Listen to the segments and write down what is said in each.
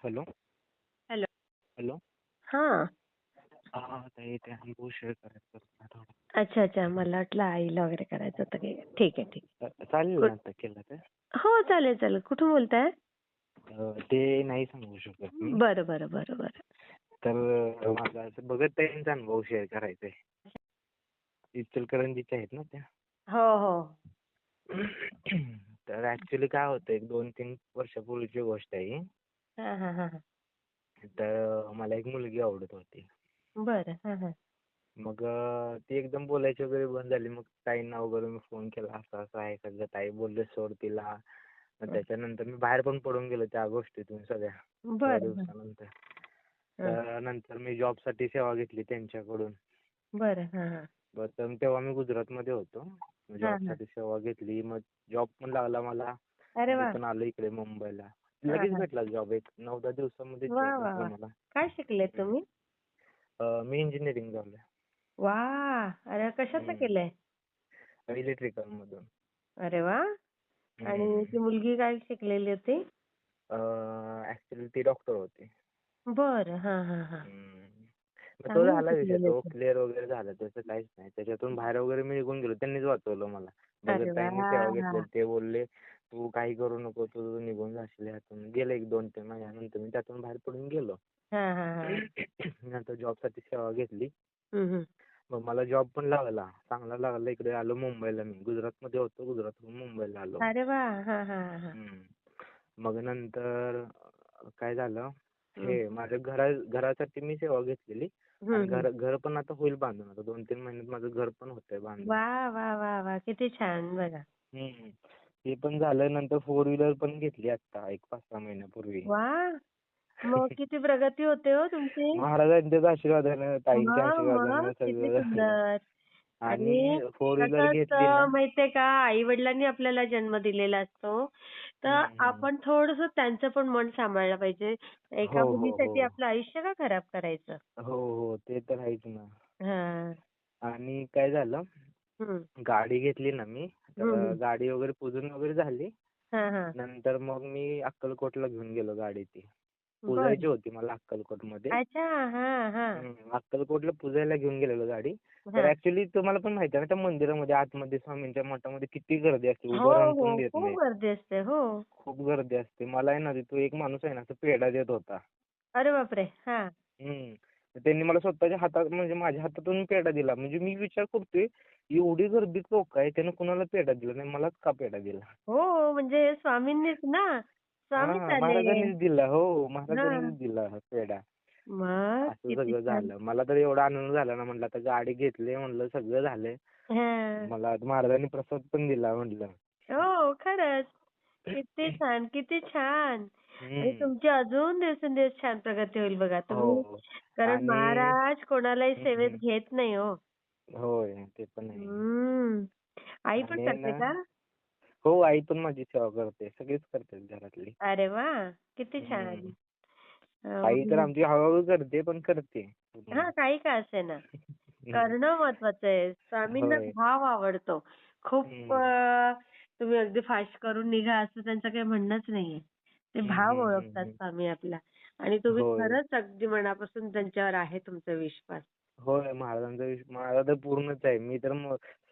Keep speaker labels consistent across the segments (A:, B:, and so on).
A: Hello.
B: Hello.
A: Hello.
B: हां.
A: हां, ताई ते अनुभव शेअर करायचा होता थोडा.
B: अच्छा, अच्छा. मला वाटलं आईला वगैरे करायचं होतं की ठीक आहे, ठीक
A: चालेल
B: आहे.
A: ना आता केलं तर?
B: हो, चालेल, चालेल. कुठून बोलताय?
A: ते नाही सांगू शकत मी.
B: बरं, बरं, बरं, बरं.
A: तर माझा असं भगत ताईंचा अनुभव शेअर करायचा आहे. इचलकरंजीच्या आहेत ना त्या.
B: हो, हो.
A: तर ऍक्च्युली काय होतं, एक 2-3 वर्षापूर्वीची गोष्ट आहे ही.
B: हां, हां, हां, हां.
A: तर मला एक मुलगी आवडत होती.
B: बरं. हां, हां.
A: मग ती एकदम बोलायची वगैरे बंद झाली. मग ताईंना वगैरे मी फोन केला, असं असं आहे सगळं. ताई बोलले सोड तिला. मग त्याच्यानंतर मी बाहेर पण पडून गेलो त्या गोष्टीतून सगळ्या थोड्या
B: बरं, बरं.
A: दिवसानंतर.
B: हां.
A: तर नंतर मी जॉबसाठी सेवा घेतली त्यांच्याकडून.
B: बरं. हां, हां.
A: तर तेव्हा मी गुजरातमध्ये होतो.
B: हां, हां.
A: जॉबसाठी सेवा घेतली. मग जॉब पण लागला मला.
B: अरे
A: मी
B: वाह!
A: पण आलो इकडे मुंबईला.
B: हां,
A: लगेच
B: हां.
A: भेटला जॉब. एक 9-10 दिवसामध्ये
B: वाह,
A: जॉब
B: वाह,
A: भेटला
B: वाह!
A: मला.
B: काय शिकलेत
A: हम्म.
B: तुम्ही?
A: मी इंजिनिअरिंग झालोय.
B: वाह! अरे कशाचं केलंय?
A: इलेक्ट्रिकल मधून.
B: अरे वाह! आणि ती मुलगी काय शिकलेली होती?
A: ऍक्च्युली ती डॉक्टर होती.
B: बरं. हां, हां, हां.
A: हम्म. मग तो
B: चांगलं
A: झाला विषय,
B: शिकलेले
A: तो
B: होते.
A: क्लिअर वगैरे झाला, त्याचं काहीच नाही. त्याच्यातून बाहेर वगैरे मी निघून गेलो. त्यांनीच वाचवलं मला.
B: अरे
A: भगतताईंनी सेवा घेतलेली.
B: वाह!
A: ते बोलले तू काही करू नको, तू निघून जाशील यातून. गेले एक 2-3 महिन्यानंतर मी त्यातून बाहेर पडून गेलो.
B: हां, हां, हां.
A: नंतर जॉबसाठी सेवा घेतली.
B: हं, हं.
A: मग मला जॉब पण लागला, चांगला लागला. इकडे आलो मुंबईला. मी गुजरातमध्ये होतो, गुजरातहून मुंबईला आलो.
B: अरे वाह! हां, हां, हां.
A: हम्म. मग नंतर काय झालं,
B: हं.
A: हे माझ्या घरासाठी मी सेवा घेतलेली.
B: हं,
A: आणि
B: हं.
A: घर पण आता होईल बांधून. आता 2-3 महिन्यात माझं घर पण होतंय बांधून.
B: वाह! वाह! वाह! वाह! किती छान बघा.
A: हम्म. ते पण झालं. नंतर 4 व्हीलर पण घेतली आता एक 5-6 महिन्यापूर्वी.
B: वाह! मग किती प्रगती होते हो तुमची.
A: महाराजांच्याच आशीर्वादानं, ताईंच्या
B: मग
A: आशीर्वादानं
B: किती
A: सगळं झालं.
B: सुंदर. आणि
A: आणि 4 व्हीलर
B: कसं
A: घेतली ना.
B: असतं माहितीये का, आई-वडिलांनी आपल्याला जन्म दिलेला असतो, तर
A: हम्म.
B: आपण थोडंसं त्यांचं पण मन सांभाळलं पाहिजे.
A: हो,
B: एका
A: हो, हो.
B: मुलीसाठी आपलं आयुष्य का खराब करायचं?
A: हो, हो. ते तर आहेच ना.
B: हां.
A: आणि काय झालं,
B: हं.
A: गाडी घेतली ना मी.
B: हं,
A: तर
B: हं.
A: गाडी वगैरे पुजून वगैरे झाली.
B: हां, हां.
A: नंतर मग मी अक्कलकोटला घेऊन गेलो गाडी ती.
B: बरं.
A: पुजायची होती मला अक्कलकोटमध्ये.
B: अच्छा. हां, हां.
A: अक्कलकोटला पुजायला घेऊन गेलेलो गाडी. तर
B: हां.
A: ऍक्च्युली तुम्हाला पण माहिती आहे ना, त्या मंदिरामध्ये आतमध्ये स्वामींच्या मठामध्ये किती गर्दी असते.
B: हो,
A: उभं राहून
B: हो.
A: पण देत
B: खूप
A: नाहीत.
B: गर्दी असते. हो.
A: खूप गर्दी असते. मला आहे ना तिथं एक माणूस आहे ना, तो पेढा देत होता.
B: अरे बापरे! हां.
A: हम्म. तर त्यांनी मला स्वतःच्या हातात, म्हणजे माझ्या हातातून पेढा दिला. म्हणजे मी विचार करतोय, एवढी गर्दीत लोक आहे, त्यानं कुणाला पेढा दिला नाही, मलाच का पेढा दिला?
B: हो, म्हणजे स्वामींनीच ना. स्वामीच आले.
A: महाराजांनीच दिला. हो,
B: हां.
A: महाराजांनीच दिला हा पेढा.
B: मग
A: असं
B: किती
A: सगळं
B: छान.
A: झालं. मला तर एवढा आनंद झाला ना, म्हटलं आता गाडी घेतली, म्हणलं सगळं झालंय.
B: हां.
A: मला महाराजांनी प्रसाद पण दिला म्हटलं.
B: हो, खरंच. किती छान, किती छान. आणि
A: हम्म.
B: तुमची अजून दिवसेंदिवस छान प्रगती होईल बघा. तुम्ही
A: हो.
B: कारण
A: आणि
B: महाराज कोणालाही
A: हम्म,
B: सेवेत
A: हम्म.
B: घेत नाही हो.
A: होय, ते पण आहे.
B: हम्म. आई पण
A: आणि आहे
B: करते
A: ना,
B: का?
A: हो, आई पण माझी सेवा करते. सगळीच करतात घरातली.
B: अरे वाह! किती छान.
A: हम्म. आई तर आमची हळूहळू करते, पण करते पूर्ण.
B: हां, काही का असेना.
A: हम्म.
B: करणं महत्वाचं आहे. स्वामींना
A: होय.
B: भाव आवडतो. खूप
A: हम्म.
B: तुम्ही अगदी फास्ट करून निघा असं त्यांचं काही म्हणणंच नाहीये. ते
A: हम्म,
B: भाव
A: हम्म, हम्म,
B: ओळखतात
A: हम्म.
B: स्वामी आपला. आणि तुम्ही
A: होय.
B: खरंच अगदी मनापासून त्यांच्यावर आहे तुमचा विश्वास.
A: होय, महाराजांचा माझा तर पूर्णच आहे. मी तर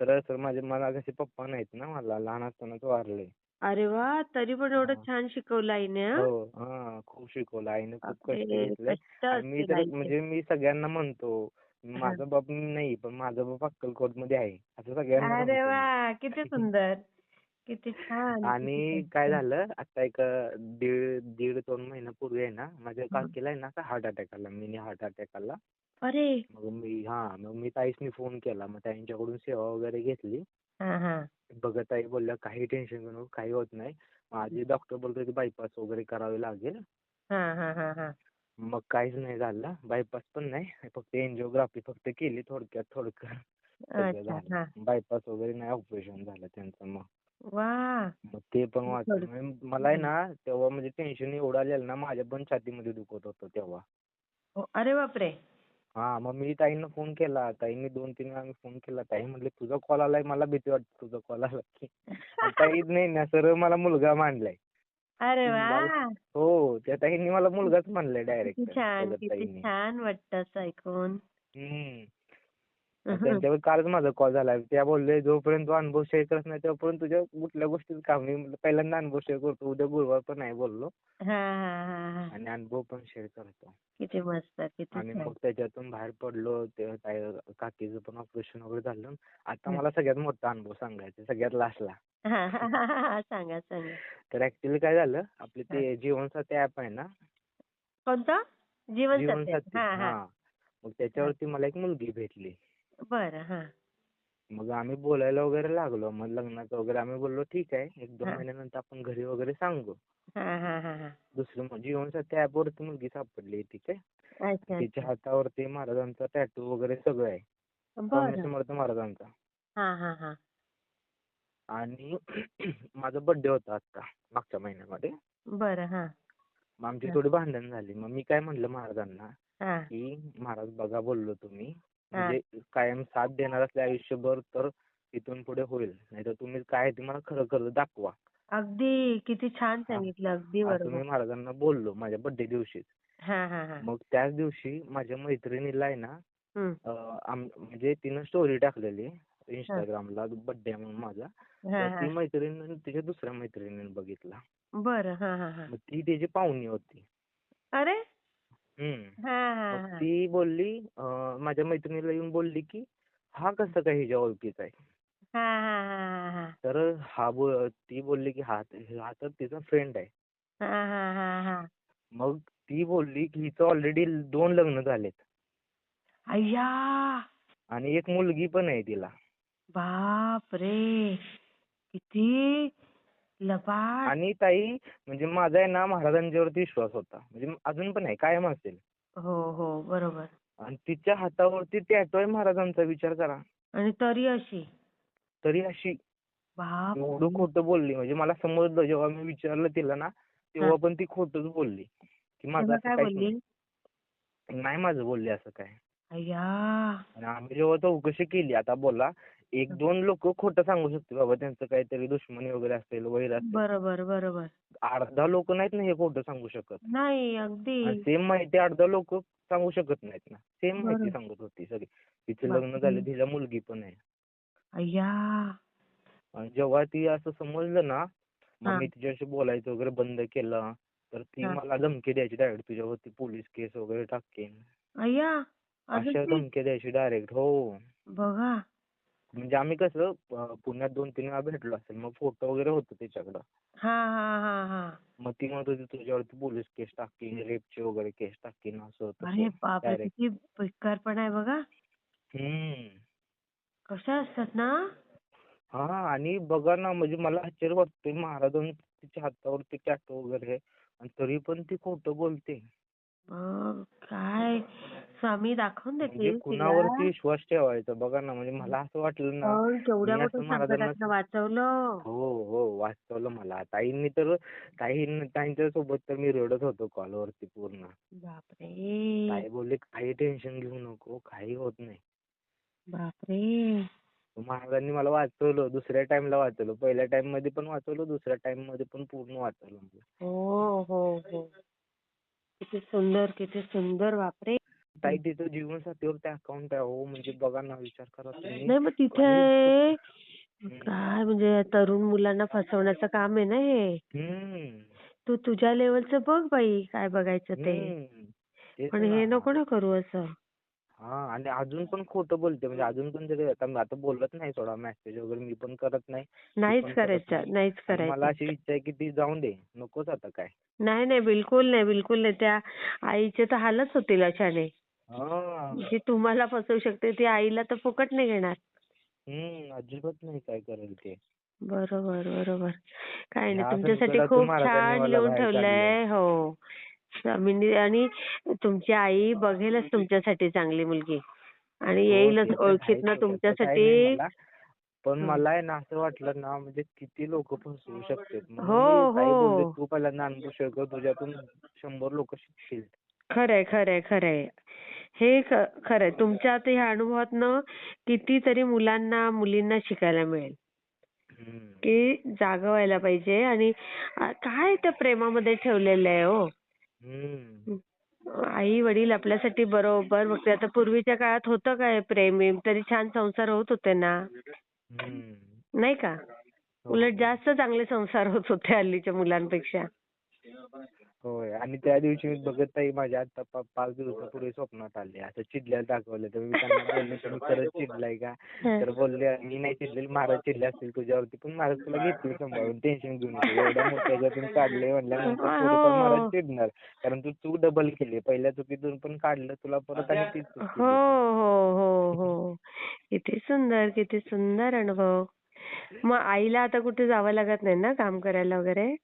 A: सरळ सरळ मला कसे पप्पा नाहीत ना, मला लहान असतानाच वारले.
B: अरे वाह! तरी पण एवढं
A: हा.
B: छान शिकवलं आईने
A: हो.
B: हां?
A: खूप शिकवलं. आईने खूप कष्ट
B: बापरे!
A: घेतले.
B: कष्ट
A: आणि मी
B: असतील
A: तर
B: आईचे.
A: म्हणजे मी सगळ्यांना म्हणतो,
B: हां.
A: माझा बाप नाही, पण माझा बाप अक्कलकोटमध्ये आहे, असं सगळ्यांना
B: अरे
A: सांगतो मी.
B: वाह! किती सुंदर. किती छान, किती
A: आणि काय
B: छान.
A: झालं, आता एक दीड 2 महिन्यापूर्वी आहे ना, माझ्या
B: हं.
A: काकीला आहे ना हार्ट अटॅक आला, मिनी हार्ट अटॅक आला.
B: अरे!
A: मग मी ताईसनी फोन केला. मग त्यांच्याकडून सेवा वगैरे घेतली.
B: हां, हां.
A: बघत आई बोलल्या, काही टेन्शन घेऊ नको, काही होत नाही. माझी डॉक्टर बोलतोय की बायपास वगैरे करावी लागेल.
B: हां, हां, हां, हां.
A: मग काहीच नाही झालं. बायपास पण नाही. फक्त एन्जिओग्राफी फक्त केली, थोडक्यात सगळं
B: अच्छा.
A: झालं.
B: हां.
A: बायपास वगैरे नाही, ऑपरेशन झालं त्यांचं मग.
B: वाह!
A: मग ते पण वाचलं.
B: थोडं
A: म्हणजे मला आहे
B: हं.
A: ना तेव्हा, म्हणजे टेन्शन एवढं आलेलं ना, माझ्या पण छातीमध्ये दुखत होतं तेव्हा.
B: हो. अरे बापरे!
A: मग मी ताईंना फोन केला. ताईंनी 2-3 वेळा फोन केला. ताई म्हटले, तुझा कॉल आलाय, मला भीती वाटते तुझा कॉल आला की. आणि ताई नाही ना, सरळ मला मुलगा मानलाय.
B: अरे
A: मला
B: वा.
A: हो, त्या ताईंनी मला मुलगाच म्हणलंय
B: किती
A: डायरेक्ट
B: छान,
A: प्रगत
B: किती
A: ताईंनी.
B: छान वाटतं असं ऐकून.
A: हम्म. आणि त्यांच्यावर कालच माझा कॉल झाला. त्या बोलले जोपर्यंत तू अनुभव शेअर करत नाही तोपर्यंत तुझ्या कुठल्या गोष्टीचं काम नाही. म्हणलं पहिल्यांदा अनुभव शेअर करतो. उद्या गुरुवार पण आहे बोललो.
B: हां, हां, हां, हां.
A: आणि अनुभव पण शेअर करतो.
B: किती मस्त, किती
A: आणि
B: छान.
A: मग त्याच्यातून बाहेर पडलो. ते काकीचं पण ऑपरेशन वगैरे झालं. आता
B: हं.
A: मला सगळ्यात मोठा अनुभव सांगायचा सगळ्यात लास्टला.
B: हां, हां, हां, हां. सांगा, सांगा.
A: तर ऍक्च्युली काय झालं आपले
B: हां.
A: ते जीवनसाथी ऍप आहे ना,
B: कोणतं? जीवनसाथी.
A: जीवनसाथी
B: हां, हां.
A: मग
B: हां.
A: त्याच्यावरती मला एक मुलगी भेटली.
B: बरं. हां.
A: मग आम्ही बोलायला वगैरे लागलो. मग लग्नाचं वगैरे आम्ही बोललो ठीक आहे. 1-2
B: हां.
A: महिन्यानंतर आपण घरी वगैरे सांगू.
B: हां, हां, हां, हां.
A: दुसरं मग जीवनसाथी ऍपवरती मुलगी सापडली ठीक आहे.
B: अच्छा,
A: तिच्या
B: अच्छा.
A: हातावरती महाराजांचा टॅटू वगैरे सगळं आहे. स्वामी
B: बरं.
A: समर्थ महाराजांचा.
B: हां, हां, हां.
A: आणि माझा बर्थडे होता आता मागच्या महिन्यामध्ये.
B: बरं. हां.
A: मग आमची
B: हां.
A: थोडी भांडण झाली. मग मी काय म्हणलं महाराजांना,
B: हां.
A: की महाराज बघा बोललो तुम्ही
B: हां.
A: म्हणजे कायम साथ देणार असले आयुष्यभर तर इथून पुढे होईल. नाहीतर तुम्ही काय आहे ते मला खरं खरं दाखवा.
B: अगदी किती छान
A: हा
B: सांगितलं. अगदी
A: असं
B: बरोबर.
A: मी महाराजांना बोललो माझ्या बर्थडे दिवशीच.
B: हां, हां, हां.
A: मग त्याच दिवशी माझ्या मैत्रिणीला आहे ना
B: हं.
A: म्हणजे तिनं स्टोरी टाकलेली
B: हां.
A: इंस्टाग्रामला बर्थडे म्हणून माझा. तर
B: हां,
A: ती
B: हां.
A: मैत्रीण तिच्या दुसऱ्या मैत्रिणीने बघितला.
B: बरं. हां, हां, हां.
A: मग ती त्याची पाहुणी होती.
B: अरे!
A: हम्म.
B: हां,
A: मग
B: हां, हां.
A: ती बोलली माझ्या मैत्रिणीला येऊन बोलली की हा कसा काय हिच्या ओळखीचा आहे.
B: हां, हां, हां, हां.
A: तर ती बोलली की हा तर तिचा फ्रेंड आहे.
B: हां, हां, हां, हां.
A: मग ती बोलली की हिचं ऑलरेडी 2 लग्न झालेत
B: अय्या!
A: आणि एक मुलगी पण आहे तिला.
B: बापरे! किती लबाड.
A: आणि ताई म्हणजे माझा आहे ना महाराजांच्यावरती विश्वास होता. म्हणजे अजून पण आहे कायम असेल.
B: हो, हो. बरोबर.
A: आणि तिच्या हातावरती टॅटू आहे महाराजांचा विचार करा.
B: आणि तरी अशी.
A: तरी अशी एवढं
B: बापरे!
A: खोटं बोलली. म्हणजे मला समजलं जेव्हा मी विचारलं तिला ना,
B: हां.
A: तेव्हा पण ती खोटंच बोलली, की माझं
B: तेव्हा
A: असं
B: काय
A: काहीच
B: बोलली?
A: नाही. नाही माझं बोलली असं काय.
B: अय्या!
A: आणि आम्ही जेव्हा चौकशी केली आता बोला
B: हं.
A: 1-2 लोकं खोटं सांगू शकते बाबा त्यांचं काहीतरी दुश्मनी वगैरे असेल, वैर असेल.
B: बरोबर, बरोबर.
A: 10 लोकं नाहीत ना हे खोटं सांगू शकत.
B: नाही, अगदी.
A: आणि सेम माहिती 10 लोकं सांगू शकत नाहीत ना. सेम माहिती
B: बरं.
A: सांगत होती सगळी. तिचं लग्न
B: बापरे!
A: झालं, तिला मुलगी पण आहे.
B: अय्या!
A: आणि जेव्हा ती असं समजलं ना, मग
B: हां,
A: मी तिच्याशी बोलायचं वगैरे बंद केलं. तर ती
B: हां.
A: मला धमकी द्यायची डायरेक्ट तुझ्यावरती पोलीस केस वगैरे टाकेन.
B: अय्या!
A: अशा
B: अजूनही?
A: धमक्या द्यायची डायरेक्ट. हो.
B: बघा.
A: म्हणजे आम्ही कसं पुण्यात 2-3 वेळा भेटलो असेल. मग फोटो वगैरे होते तिच्याकडं.
B: हां, हां, हां, हां.
A: मग ती म्हणत होती तुझ्यावरती पोलीस केस टाकीन, रेपची वगैरे केस टाकीन असं
B: अरे
A: तसं
B: बापरे!
A: डायरेक्ट.
B: किती बेकारपणा आहे बघा.
A: हम्म.
B: कशा असतात ना?
A: हां आणि बघा ना म्हणजे मला आश्चर्य वाटतंय महाराजांच्या हातावरती टॅटू वगैरे आणि तरी पण ती खोटं बोलते.
B: मग काय स्वामी दाखवून
A: म्हणजे
B: देतील तिला.
A: कुणावरती विश्वास ठेवायचा बघा ना म्हणजे मला असं वाटलं ना
B: पण केवढ्या
A: मी
B: मोठ्या
A: असं महाराजांना
B: संकटातनं वाचवलं.
A: हो, हो वाचवलं मला. ताईंच्या सोबत तर मी रडत होतो कॉलवरती पूर्ण.
B: बापरे!
A: ताई बोलले काही टेन्शन घेऊ नको, काही होत नाही.
B: बापरे!
A: महाराजांनी मला वाचवलं. दुसऱ्या टाईमला वाचवलं. पहिल्या टाईममध्ये पण वाचवलं, दुसऱ्या टाईममध्ये पण पूर्ण वाचवलं मला.
B: हो, हो, हो. किती सुंदर, किती सुंदर. बापरे!
A: ताई तिचं जीवनसाथीवरती अकाउंट आहे हो म्हणजे बघा ना विचार करा तुम्ही
B: नाही मग
A: काही
B: तिथे
A: हं.
B: काय म्हणजे तरुण मुलांना फसवण्याचं काम आहे ना हे.
A: हं.
B: तू तुझ्या लेव्हलचं बघ बाई काय बघायचं ते.
A: हं. तेच
B: पण
A: ना.
B: हे नको ना करू असं.
A: हां आणि अजून पण खोटं बोलते म्हणजे अजून पण जरी आता बोलत नाही सोडा मेसेज वगैरे मी पण करत नाही. ती
B: नाहीच
A: पण करत नाही.
B: करायचं, नाहीच
A: आणि मला
B: करायचं.
A: अशी इच्छा आहे की ती जाऊन दे. नकोच आता काय.
B: नाही, नाही. बिलकुल नाही, बिलकुल नाही. त्या आईचे तर हालच होतील अशाने.
A: हां.
B: जी तुम्हाला फसवू शकते ती आईला तर फुकट नाही घेणार.
A: अजिबात नाही काय करेल ते.
B: बरोबर, बरोबर. काही नाही
A: ह्या
B: तुमच्यासाठी
A: संकटातून
B: खूप
A: महाराजांनी
B: छान
A: मला
B: लिहून
A: बाहेर काढलंय.
B: ठेवलंय. हो. स्वामींनी आणि तुमची आई बघेलच तुमच्यासाठी चांगली मुलगी. आणि
A: हो
B: येईलच
A: ते तर आहेच
B: ओळखीतनं
A: हो त्याचं काय नाही
B: तुमच्यासाठी.
A: मला. पण
B: हं.
A: मला आहे ना असं वाटलं ना म्हणजे किती लोकं फसवू शकतात.
B: हो,
A: म्हणून मी ताई बोलले
B: हो.
A: तू पहिल्यांदा अनुभव शेअर कर तुझ्यातून 100 लोकं शिकतील.
B: खरंय, खरंय, खरंय. हे खरंय. तुमच्या आता ह्या अनुभवातनं कितीतरी मुलांना, मुलींना शिकायला मिळेल.
A: हम्म.
B: की जागं व्हायला पाहिजे आणि काय त्या प्रेमामध्ये ठेवलेलं आहे हो.
A: हम्म.
B: आई वडील आपल्यासाठी बरोबर बघते. आता पूर्वीच्या काळात होतं काय प्रेम तरी छान संसार होत होते ना.
A: हम्म.
B: नाही का?
A: हो
B: उलट
A: हो.
B: जास्त चांगले संसार होत होते हल्लीच्या मुलांपेक्षा.
A: होय. आणि त्या दिवशी मी बघत ताई माझ्या आता 5 दिवसापूर्वी स्वप्नात आले. असं चिडल्याला दाखवलं. तर मी त्यांना बोललो, तुम्ही खरंच चिडलाय का?
B: हं.
A: तर बोलले, मी नाही चिडलेली, महाराज चिडले असतील तुझ्यावरती, पण महाराज तुला घेतील सांभाळून, टेन्शन घेऊ नको. एवढ्या मोठ्या ह्याच्यातून काढलंय म्हणल्यानंतर थोडंफार महाराज
B: हो.
A: चिडणार. कारण तू चूक डबल केली. पहिल्या चुकीतून पण काढलं तुला, परत आणि तीच चूक
B: हो,
A: केली तू.
B: हो, हो, हो. किती सुंदर, किती सुंदर अनुभव. मग आईला आता कुठे जावं लागत नाही ना काम करायला वगैरे?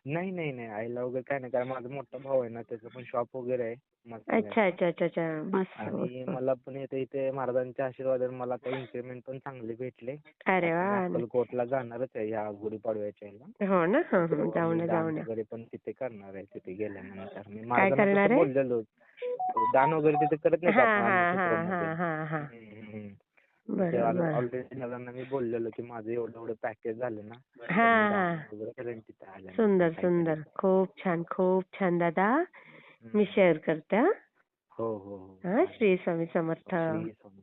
A: नाही, नाही, नाही. आईला वगैरे काय नाही. कारण माझा मोठा भाऊ आहे ना, त्याचं पण शॉप वगैरे आहे
B: अच्छा,
A: मसाल्याचं.
B: अच्छा, अच्छा, अच्छा. मस्त,
A: आणि
B: मस्त.
A: मला पण इथे महाराजांच्या आशीर्वादाने मला आता इन्क्रिमेंट पण चांगले भेटले.
B: अरे
A: आता मी
B: वाह!
A: अक्कलकोटला जाणारच आहे या गुढीपाडव्याच्या ह्याला.
B: हो ना? हं, हं.
A: हो,
B: जाऊ
A: मी
B: ना,
A: दान
B: जाऊ ना.
A: वगैरे पण तिथे करणार आहे तिथे गेल्यानंतर. मी
B: काय
A: महाराजांना
B: करणार
A: तसं
B: आहे?
A: बोललेलो. दान वगैरे तिथे करत नाही का आपण
B: हां, हां, हां,
A: अन्नछत्रमध्ये.
B: हां, हां, हां.
A: मग ते
B: बरोबर.
A: ऑलरेडी दादांना मी बोललेलो की माझं एवढं एवढं पॅकेज झालं ना, तर मी
B: हां,
A: दान
B: हां.
A: वगैरे करेन तिथे आल्यानंतर
B: सुंदर,
A: काहीतरी.
B: सुंदर. खूप छान, खूप छान दादा. मी
A: हम्म.
B: शेअर करते हां.
A: हो, हो, हो.
B: हां,
A: चालेल.
B: श्री स्वामी समर्थ.
A: श्री स्वामी